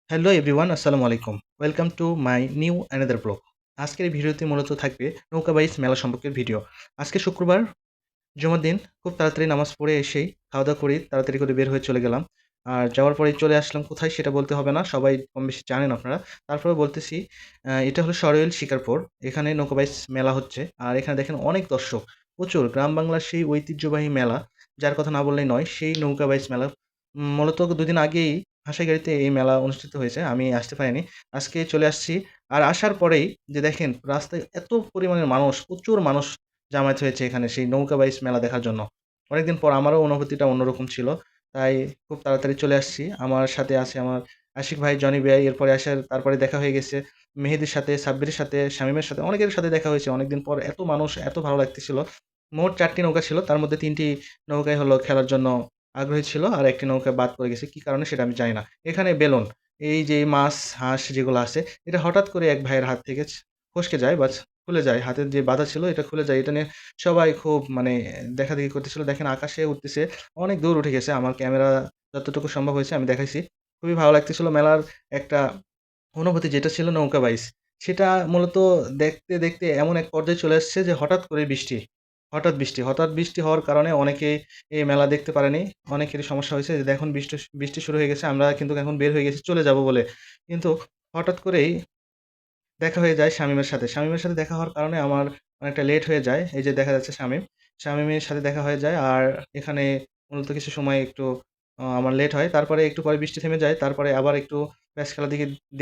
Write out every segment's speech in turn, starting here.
Hello everyone, আসসালামু আলাইকুম। Welcome to my new another blog. আজকের এই ভিডিওতে মূলত থাকবে নৌকাবাইজ মেলা সম্পর্কের ভিডিও। আজকে শুক্রবার, জুমার দিন। খুব তাড়াতাড়ি নামাজ পড়ে এসেই খাওয়া-দাওয়া করে তাড়াতাড়ি করে বের হয়ে চলে গেলাম। আর যাওয়ার পরেই চলে আসলাম কোথায় সেটা বলতে হবে না, সবাই কম বেশি জানেন আপনারা। তারপরেও বলতেছি, এটা হলো সরাইল শিকারপুর। এখানে নৌকাবাইজ মেলা হচ্ছে। আর এখানে দেখেন অনেক দর্শক, প্রচুর। গ্রাম বাংলার সেই ঐতিহ্যবাহী মেলা, যার কথা না বললেই নয়, সেই নৌকাবাইজ মেলা। মূলত ২ দিন আগেই হাঁসাইগাড়িতে এই মেলা অনুষ্ঠিত হয়েছে। আমি আসতে পারিনি। আজকে চলে আসছি। আর আসার পরেই যে দেখেন রাস্তায় এত পরিমাণের মানুষ, প্রচুর মানুষ জামায়েত হয়েছে এখানে সেই নৌকাবাইজ মেলা দেখার জন্য। অনেকদিন পর আমারও অনুভূতিটা অন্যরকম ছিল। তাই খুব তাড়াতাড়ি চলে আসছি। আমার সাথে আছে আমার আশিক ভাই, জনি ভাই, এরপরে তারপরে দেখা হয়ে গেছে মেহেদীর সাথে, সাব্বিরের সাথে, শামীমের সাথে, অনেকের সাথে দেখা হয়েছে অনেকদিন পর। এত মানুষ, এত ভালো লাগতেছিল। মোট ৪ টি নৌকা ছিল। তার মধ্যে ৩ টি নৌকাই হলো খেলার জন্য আগ্রহী ছিল। আর একটি নৌকা বাদ পড়ে গেছে। কি কারণে সেটা আমি জানি না। এখানে বেলুন, এই যে মাছ, হাঁস যেগুলো আছে, এটা হঠাৎ করে এক ভাইয়ের হাত থেকে ফসকে যায় বা খুলে যায়। হাতের যে বাঁধা ছিল এটা খুলে যায়। এটা নিয়ে সবাই খুব মানে দেখাদেখি করতেছিল। দেখেন আকাশে উঠতেছে, অনেক দূর উঠে গেছে। আমার ক্যামেরা যতটুকু সম্ভব হয়েছে আমি দেখাইছি। খুবই ভালো লাগতেছিল। মেলার একটা অনুভূতি যেটা ছিল নৌকা বাইচ, সেটা মূলত দেখতে, দেখতে এমন এক পর্যায়ে চলে আসছে যে হঠাৎ করে বৃষ্টি। হঠাৎ বৃষ্টি হওয়ার কারণে অনেকেই এই মেলা দেখতে পারেনি। অনেকেরই সমস্যা হয়েছে যে দেখুন বৃষ্টি শুরু হয়ে গেছে। আমরা কিন্তু এখন বের হয়ে গেছি চলে যাব বলে। কিন্তু হঠাৎ করেই দেখা হয়ে যায় শামীমের সাথে। শামীমের সাথে দেখা হওয়ার কারণে আমার অনেকটা লেট হয়ে যায়। এই যে দেখা যাচ্ছে শামীম। শামীমের সাথে দেখা হয়ে যায়। আর এখানে মূলত কিছু সময় একটু আমার লেট হয়। তারপরে একটু পরে বৃষ্টি থেমে যায়। তারপরে আবার একটু ব্যাস খেলা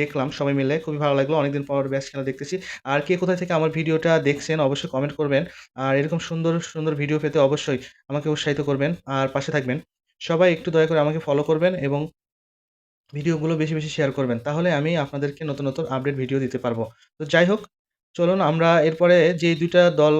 দেখলাম সবাই মিলে। খুবই ভালো লাগলো। অনেকদিন পর ব্যাস খেলা দেখতেছি। আর কে কোথা থেকে আমার ভিডিওটা দেখছেন অবশ্যই কমেন্ট করবেন। আর এরকম সুন্দর, সুন্দর ভিডিও পেতে অবশ্যই আমাকে উৎসাহিত করবেন। আর পাশে থাকবেন। সবাই একটু দয়া করে আমাকে ফলো করবেন এবং ভিডিওগুলো বেশি, বেশি শেয়ার করবেন। তাহলে আমি আপনাদেরকে নতুন, নতুন আপডেট ভিডিও দিতে পারবো। তো যাই হোক, চলুন আমরা এরপরে যে ২ টা দল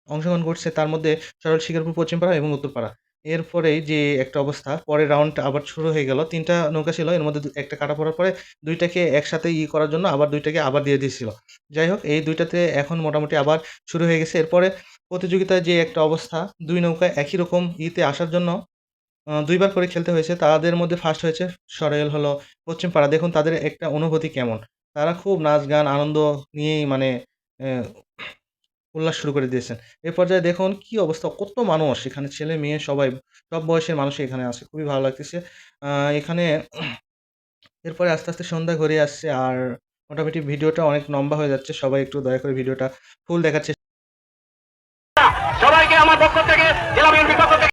অংশগ্রহণ করছে তার মধ্যে সরল শিকারপুর পশ্চিমপাড়া এবং উত্তরপাড়া। এরপরেই যে একটা অবস্থা, পরের রাউন্ড আবার শুরু হয়ে গেল। ৩ টা নৌকা ছিল। এর মধ্যে একটা কাটা পড়ার পরে ২ টাকে একসাথে করার জন্য আবার ২ টাকে আবার দিয়ে দিয়েছিল। যাই হোক, এই ২ টাতে এখন মোটামুটি আবার শুরু হয়ে গেছে। এরপরে প্রতিযোগিতায় যে একটা অবস্থা, ২ নৌকা একই রকম আসার জন্য ২ বার করে খেলতে হয়েছে। তাদের মধ্যে ফার্স্ট হয়েছে সরাইল হলো পশ্চিমপাড়া। দেখুন তাদের একটা অনুভূতি কেমন। তারা খুব নাচ গান আনন্দ নিয়েই মানে অ্যা উল্লাস শুরু করে দিয়েছেন। এ পর্যায়ে দেখুন কি অবস্থা, কত মানুষ এখানে, ছেলে মেয়ে সবাই, সব বয়সের মানুষই এখানে আছে। খুবই ভালো লাগতেছে। এখানে এরপরে আস্তে, আস্তে সন্ধ্যা ঘনিয়ে আসছে। আর মোটামুটি ভিডিওটা অনেক লম্বা হয়ে যাচ্ছে। সবাই একটু দয়া করে ভিডিওটা ফুল দেখার চেষ্টা। সবাইকে আমার পক্ষ থেকে, জেলা বিএনপির পক্ষ থেকে